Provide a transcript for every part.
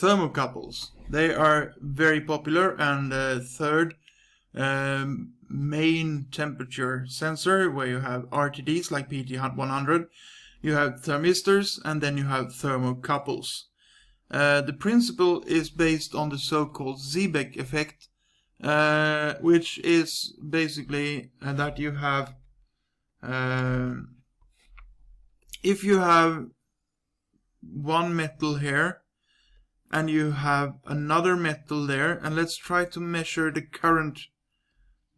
Thermocouples. They are very popular and third main temperature sensor, where you have RTDs like PT100, you have thermistors, and then you have thermocouples. The principle is based on the so-called ZBEC effect, which is basically that you have, if you have one metal here and you have another metal there, and let's try to measure the current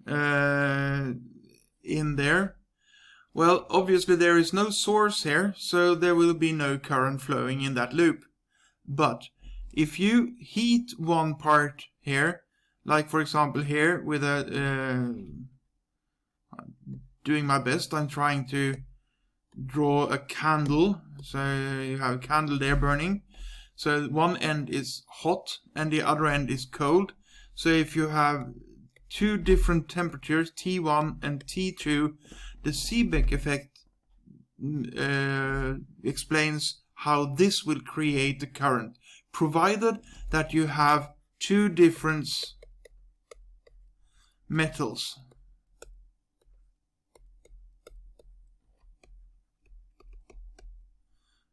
in there. Well, obviously there is no source here, so there will be no current flowing in that loop. But if you heat one part here, like for example here with a doing my best, I'm trying to draw a candle, so you have a candle there burning. So one end is hot and the other end is cold. So if you have two different temperatures, T1 and T2, the ZBEC effect explains how this will create the current, provided that you have two different metals.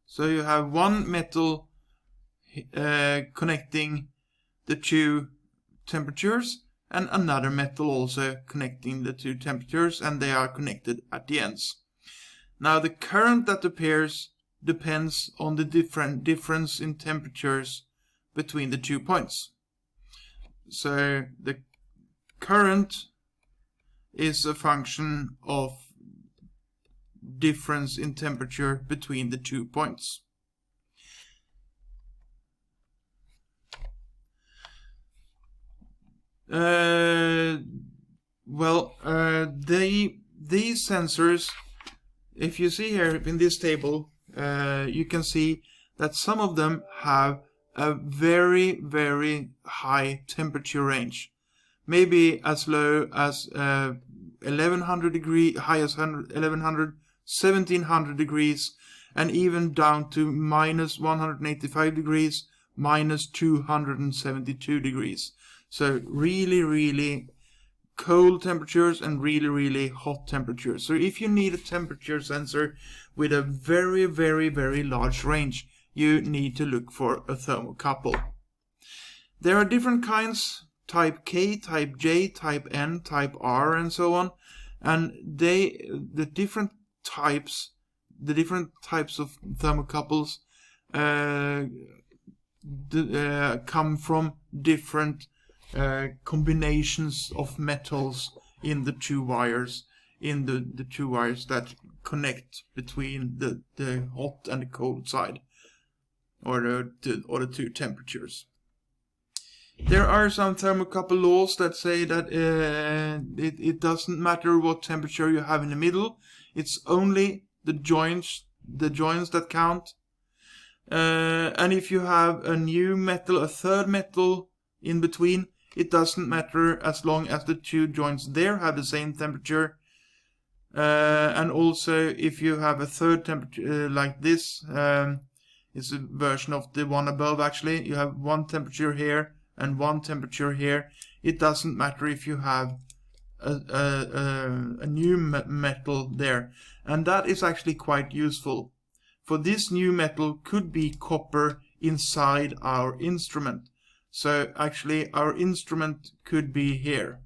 So you have one metal connecting the two temperatures, and another metal also connecting the two temperatures, and they are connected at the ends. Now the current that appears depends on the difference in temperatures between the 2 points. So the current is a function of difference in temperature between the 2 points. These sensors, if you see here in this table, you can see that some of them have a very, very high temperature range. Maybe as low as 1100 degrees, high as 1100, 1700 degrees, and even down to minus 185 degrees, minus 272 degrees. So really, really cold temperatures and really, really hot temperatures. So if you need a temperature sensor with a very, very, very large range, you need to look for a thermocouple. There are different kinds, type K, type J, type N, type R, and so on. And the different types of thermocouples come from different combinations of metals in the two wires, the two wires that connect between the hot and the cold side, or the two temperatures. There are some thermocouple laws that say that it doesn't matter what temperature you have in the middle. It's only the joints that count. And if you have a new metal, a third metal in between, it doesn't matter as long as the two joints there have the same temperature. And also if you have a third temperature like this, it's a version of the one above actually. You have one temperature here and one temperature here. It doesn't matter if you have a new metal there. And that is actually quite useful. For this new metal could be copper inside our instrument. So actually our instrument could be here.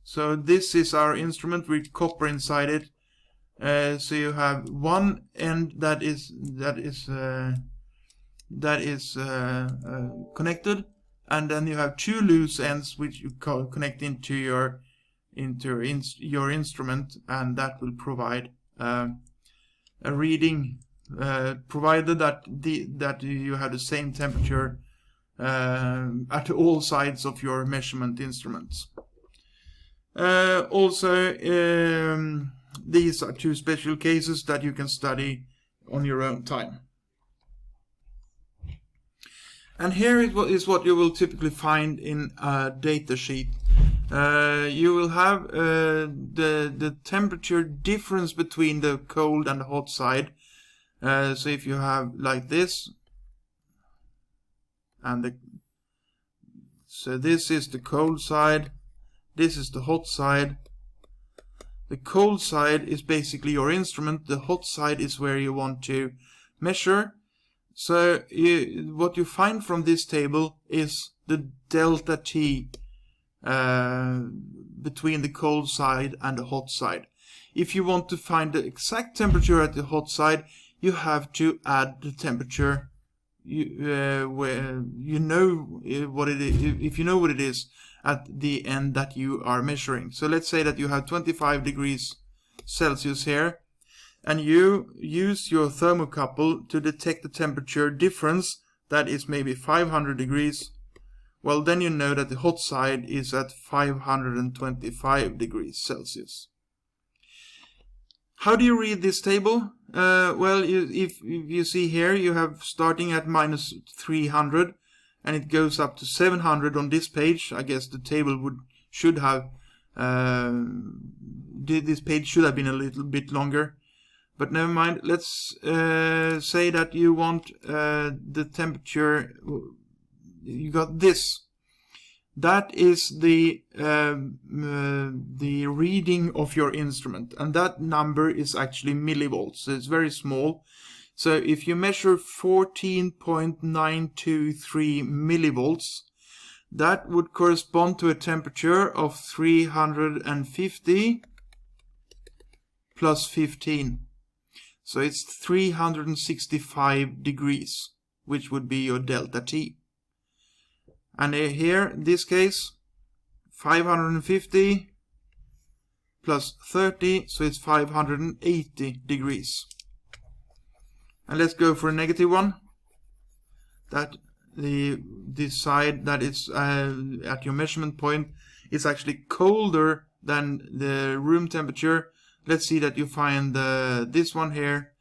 So this is our instrument with copper inside it. So you have one end that is connected, and then you have two loose ends which you connect into your instrument, and that will provide a reading, provided that you have the same temperature at all sides of your measurement instruments. Also, these are two special cases that you can study on your own time. And here is what you will typically find in a data sheet. You will have the temperature difference between the cold and the hot side. So if you have like this, and so this is the cold side, this is the hot side. The cold side is basically your instrument, the hot side is where you want to measure. So what you find from this table is the delta T between the cold side and the hot side. If you want to find the exact temperature at the hot side, you have to add the temperature where you know what it is, if you know what it is at the end that you are measuring. So let's say that you have 25 degrees Celsius here, and you use your thermocouple to detect the temperature difference that is maybe 500 degrees. Well, then you know that the hot side is at 525 degrees Celsius. How do you read this table? Well, if you see here, you have starting at minus 300, and it goes up to 700 on this page. I guess the table should have this page should have been a little bit longer, but never mind. Let's say that you want the temperature. You got this. That is the reading of your instrument, and that number is actually millivolts, so it's very small. So if you measure 14.923 millivolts, that would correspond to a temperature of 350 plus 15. So it's 365 degrees, which would be your delta T. And here, in this case, 550 plus 30, so it's 580 degrees. And let's go for a negative one. That this side that is at your measurement point is actually colder than the room temperature. Let's see that you find this one here.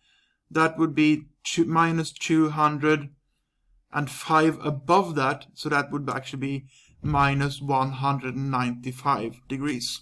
That would be minus 200. And 5 above that, so that would actually be minus 195 degrees.